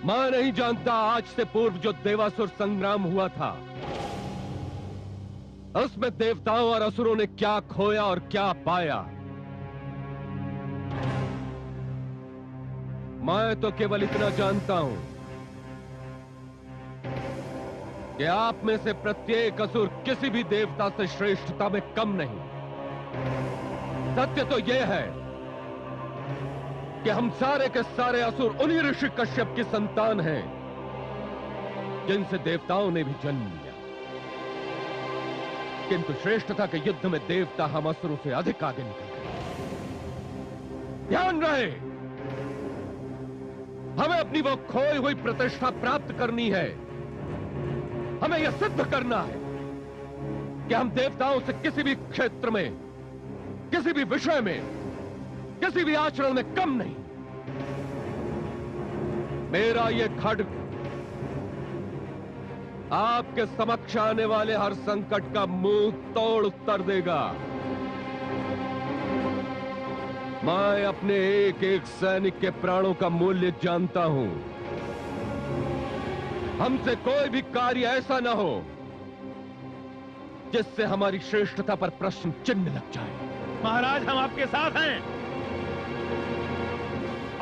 मैं नहीं जानता आज से पूर्व जो देवासुर संग्राम हुआ था, उसमें देवताओं और असुरों ने क्या खोया और क्या पाया। मैं तो केवल इतना जानता हूं कि आप में से प्रत्येक असुर किसी भी देवता से श्रेष्ठता में कम नहीं। सत्य तो यह है कि हम सारे के सारे असुर उन्हीं ऋषि कश्यप की संतान हैं जिनसे देवताओं ने भी जन्म लिया। किंतु श्रेष्ठता के युद्ध में देवता हम असुरों से अधिक आगे निकल गए। ध्यान रहे, हमें अपनी वो खोई हुई प्रतिष्ठा प्राप्त करनी है। हमें यह सिद्ध करना है कि हम देवताओं से किसी भी क्षेत्र में, किसी भी विषय में, किसी भी आचरण में कम नहीं। मेरा यह खड्ग आपके समक्ष आने वाले हर संकट का मुंह तोड़ उत्तर देगा। मैं अपने एक एक सैनिक के प्राणों का मूल्य जानता हूं। हमसे कोई भी कार्य ऐसा ना हो जिससे हमारी श्रेष्ठता पर प्रश्न चिन्ह लग जाए। महाराज, हम आपके साथ हैं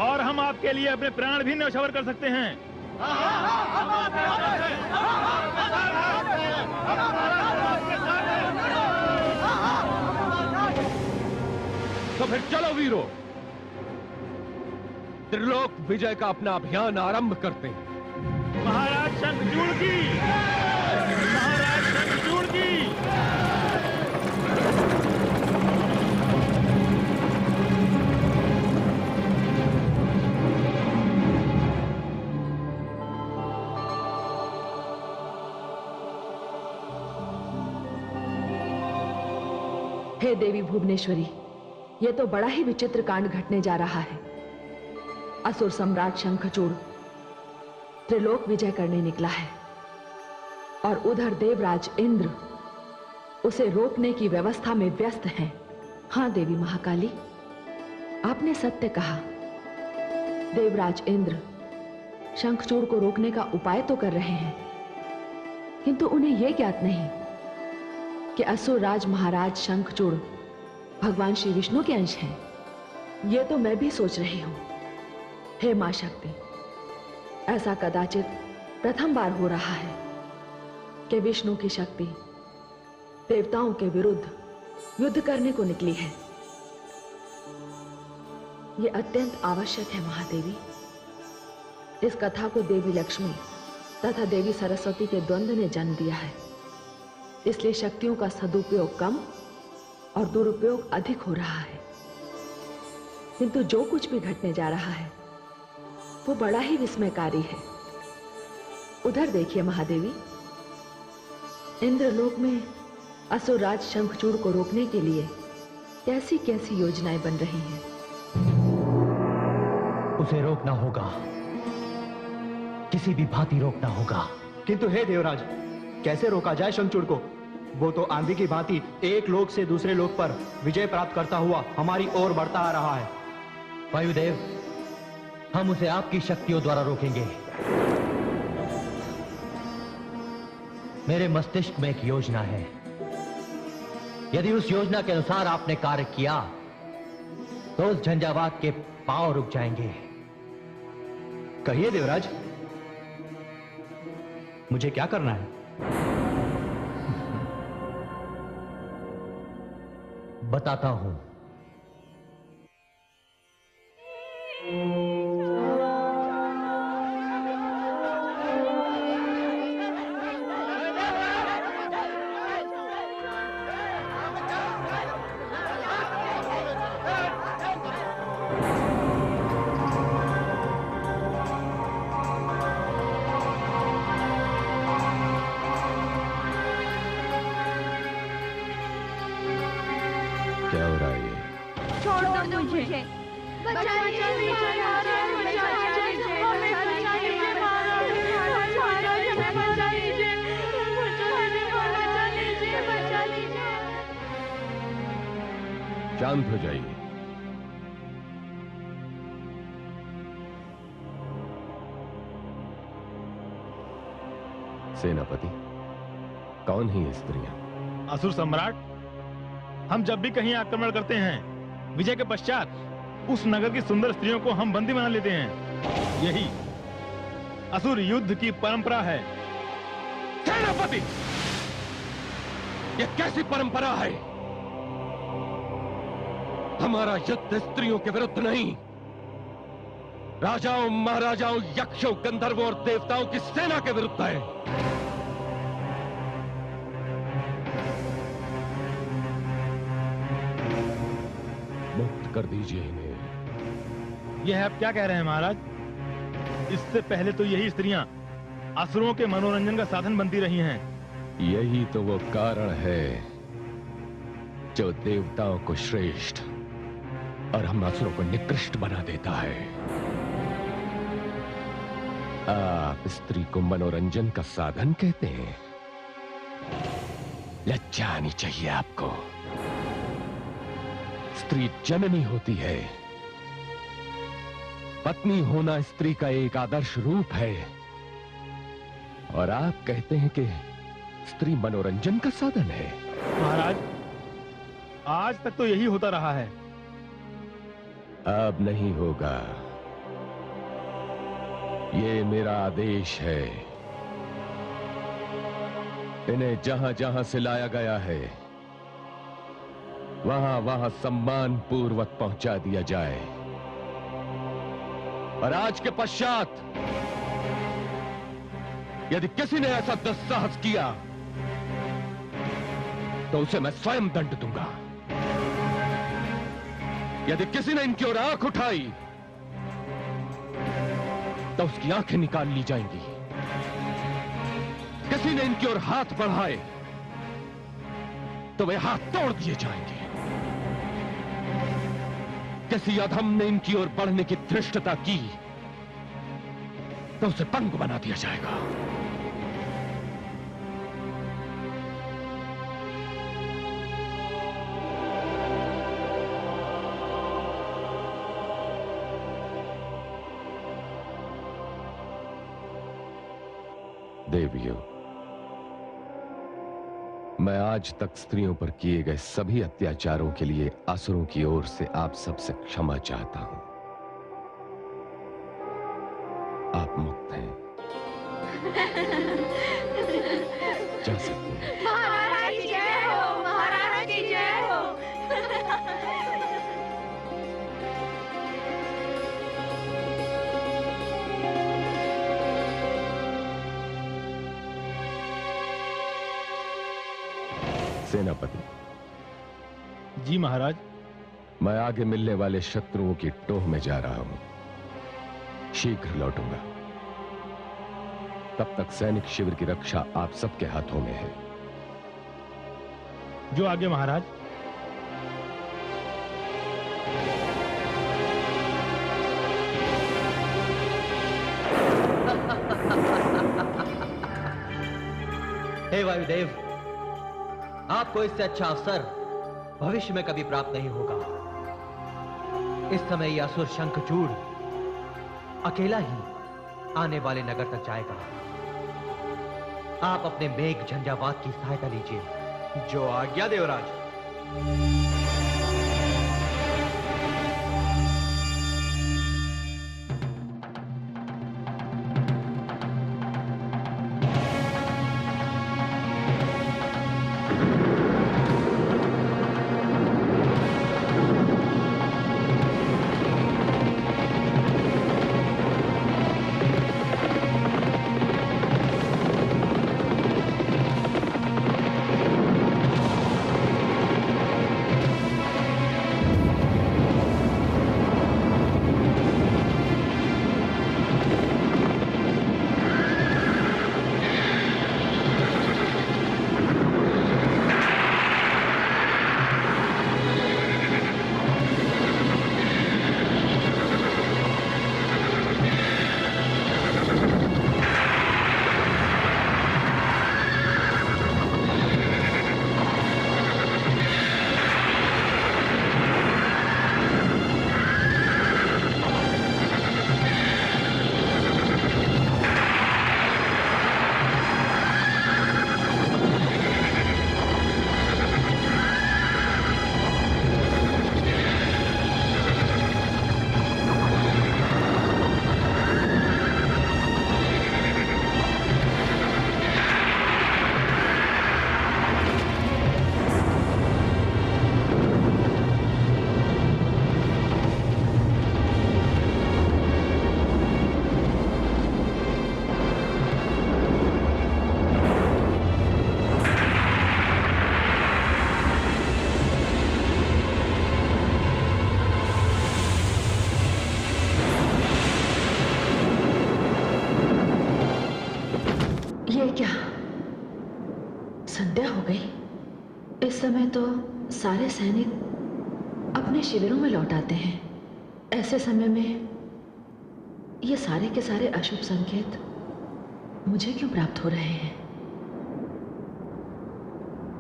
और हम आपके लिए अपने प्राण भी न्यौछावर कर सकते हैं। तो फिर चलो वीरों, त्रिलोक विजय का अपना अभियान आरंभ करते हैं। महाराज शंखचूड़ की, महाराज शंखचूड़ की। हे देवी भुवनेश्वरी, यह तो बड़ा ही विचित्र कांड घटने जा रहा है। असुर सम्राट शंखचूड़ त्रिलोक विजय करने निकला है और उधर देवराज इंद्र उसे रोकने की व्यवस्था में व्यस्त हैं। हां देवी महाकाली, आपने सत्य कहा। देवराज इंद्र शंखचूड़ को रोकने का उपाय तो कर रहे हैं, किंतु उन्हें यह ज्ञात नहीं कि असुर राज महाराज शंखचूड़ भगवान श्री विष्णु के अंश हैं। यह तो मैं भी सोच रही हूं। हे मां शक्ति, ऐसा कदाचित प्रथम बार हो रहा है कि विष्णु की शक्ति देवताओं के विरुद्ध युद्ध करने को निकली है। यह अत्यंत आवश्यक है महादेवी। इस कथा को देवी लक्ष्मी तथा देवी सरस्वती के द्वंद्व ने जन्म दिया है, इसलिए शक्तियों का सदुपयोग कम और दुरुपयोग अधिक हो रहा है। किंतु जो कुछ भी घटने जा रहा है वो बड़ा ही विस्मयकारी है। उधर देखिए महादेवी, इंद्रलोक में असुरराज शंखचूड़ को रोकने के लिए कैसी कैसी योजनाएं बन रही हैं। उसे रोकना होगा, किसी भी भांति रोकना होगा। किंतु हे देवराज, कैसे रोका जाए शंखचूड़ को? वो तो आंधी की भांति एक लोक से दूसरे लोक पर विजय प्राप्त करता हुआ हमारी ओर बढ़ता आ रहा है। वायुदेव, हम उसे आपकी शक्तियों द्वारा रोकेंगे। मेरे मस्तिष्क में एक योजना है। यदि उस योजना के अनुसार आपने कार्य किया तो उस झंझावात के पांव रुक जाएंगे। कहिए देवराज, मुझे क्या करना है? बताता हूं। क्या हो रहा है ये? छोड़ दो मुझे। शांत हो जाइए। सेनापति, कौन है ये स्त्रियां? असुर सम्राट, हम जब भी कहीं आक्रमण करते हैं, विजय के पश्चात उस नगर की सुंदर स्त्रियों को हम बंदी बना लेते हैं। यही असुर युद्ध की परंपरा है। सेनापति, ये कैसी परंपरा है? हमारा युद्ध स्त्रियों के विरुद्ध नहीं, राजाओं, महाराजाओं, यक्षों, गंधर्वों और देवताओं की सेना के विरुद्ध है। मुक्त कर दीजिए इन्हें। यह आप क्या कह रहे हैं महाराज? इससे पहले तो यही स्त्रियां असुरों के मनोरंजन का साधन बनती रही हैं। यही तो वो कारण है जो देवताओं को श्रेष्ठ और हम असुरों को निकृष्ट बना देता है। आप स्त्री को मनोरंजन का साधन कहते हैं? लज्जा आनी चाहिए आपको। स्त्री जननी होती है। पत्नी होना स्त्री का एक आदर्श रूप है, और आप कहते हैं कि स्त्री मनोरंजन का साधन है। महाराज, आज तक तो यही होता रहा है। अब नहीं होगा। ये मेरा आदेश है। इन्हें जहां जहां से लाया गया है, वहां वहां सम्मान पूर्वक पहुंचा दिया जाए, और आज के पश्चात यदि किसी ने ऐसा दुस्साहस किया तो उसे मैं स्वयं दंड दूंगा। यदि किसी ने इनकी ओर आंख उठाई तो उसकी आंखें निकाल ली जाएंगी। किसी ने इनकी ओर हाथ बढ़ाए तो वे हाथ तोड़ दिए जाएंगे। किसी अधम ने इनकी ओर बढ़ने की धृष्टता की तो उसे पंग बना दिया जाएगा। देवियों, मैं आज तक स्त्रियों पर किए गए सभी अत्याचारों के लिए असुरों की ओर से आप सबसे क्षमा चाहता हूं। आप मुक्त हैं। जा सकते हैं। महाराज की जय हो, महाराज की जय हो। सेनापति जी महाराज। मैं आगे मिलने वाले शत्रुओं की टोह में जा रहा हूं। शीघ्र लौटूंगा। तब तक सैनिक शिविर की रक्षा आप सबके हाथों में है। जो आगे महाराज। हे वायुदेव, आपको इससे अच्छा अवसर भविष्य में कभी प्राप्त नहीं होगा। इस समय यह असुर शंखचूड़ अकेला ही आने वाले नगर तक जाएगा। आप अपने मेघ झंझावात की सहायता लीजिए। जो आज्ञा देवराज। गई। इस समय तो सारे सैनिक अपने शिविरों में लौट आते हैं। ऐसे समय में ये सारे के सारे अशुभ संकेत मुझे क्यों प्राप्त हो रहे हैं?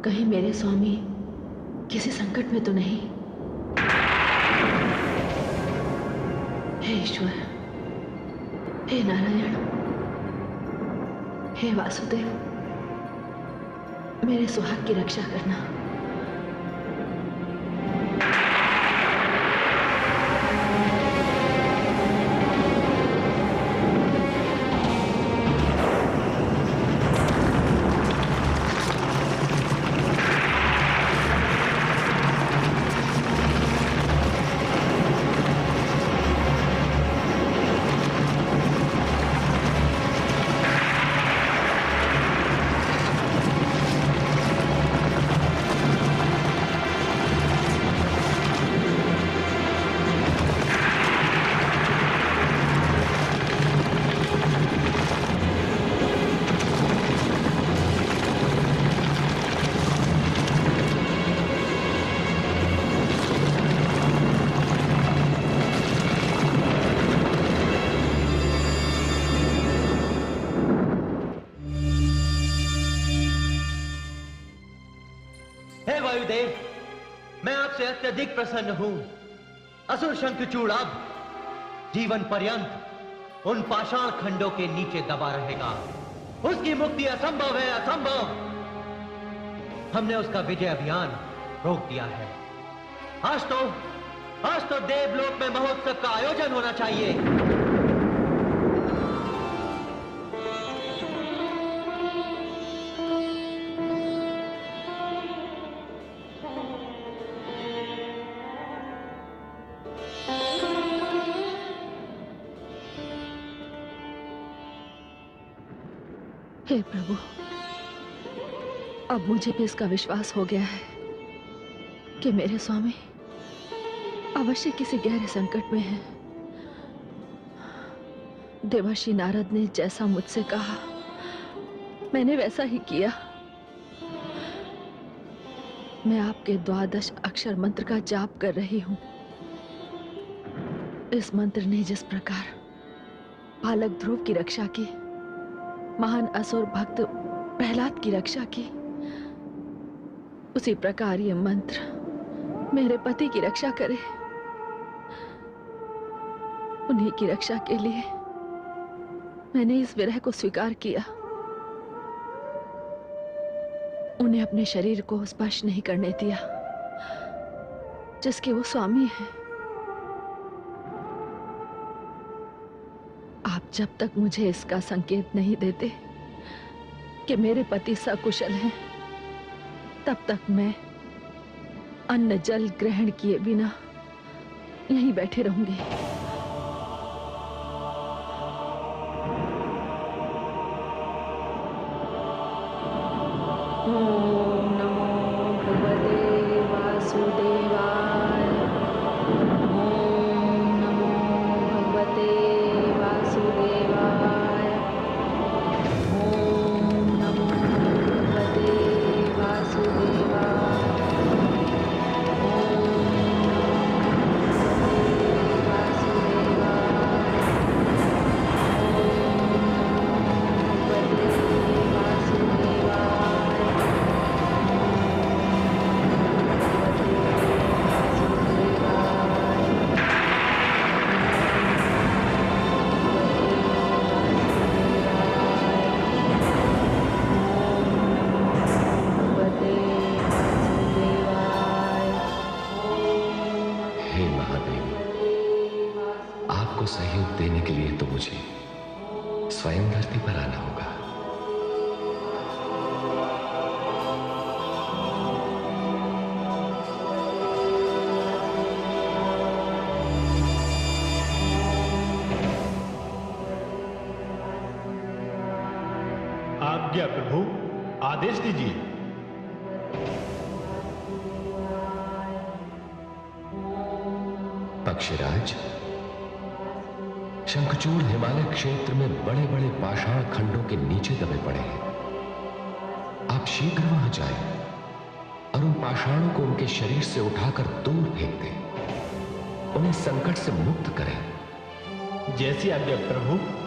कहीं मेरे स्वामी किसी संकट में तो नहीं? हे ईश्वर, हे नारायण, हे वासुदेव, मेरे सुहाग की रक्षा करना। वायुदेव, मैं आपसे अत्यधिक प्रसन्न हूं। असुर शंखचूड़ अब जीवन पर्यंत उन पाषाण खंडों के नीचे दबा रहेगा। उसकी मुक्ति असंभव है, असंभव। हमने उसका विजय अभियान रोक दिया है। आज तो देवलोक में महोत्सव का आयोजन होना चाहिए। हे प्रभु, अब मुझे भी इसका विश्वास हो गया है कि मेरे स्वामी अवश्य किसी गहरे संकट में हैं। देवर्षि नारद ने जैसा मुझसे कहा, मैंने वैसा ही किया। मैं आपके 12 अक्षर मंत्र का जाप कर रही हूं। इस मंत्र ने जिस प्रकार बालक ध्रुव की रक्षा की, महान असुर भक्त प्रहलाद की रक्षा की, उसी प्रकार ये मंत्र मेरे पति की रक्षा करे। उन्हीं की रक्षा के लिए मैंने इस विरह को स्वीकार किया। उन्हें अपने शरीर को स्पर्श नहीं करने दिया जिसके वो स्वामी हैं। आप जब तक मुझे इसका संकेत नहीं देते कि मेरे पति सकुशल हैं, तब तक मैं अन्न जल ग्रहण किए बिना यहीं बैठे रहूंगी। ओम नमो भगवते वासुदेवाय। ओम नमो भगवते वासुदेवाय। ओम नमो भगवते वासुदेवाय। ओम सहयोग देने के लिए तो मुझे स्वयं धरती पर आना होगा। आज्ञा प्रभु, आदेश दीजिए। पक्षीराज, शंखचूड़ हिमालय क्षेत्र में बड़े बड़े पाषाण खंडों के नीचे दबे पड़े हैं। आप शीघ्र वहां जाएं और उन पाषाणों को उनके शरीर से उठाकर दूर फेंक दें, उन्हें संकट से मुक्त करें। जैसी आज्ञा प्रभु।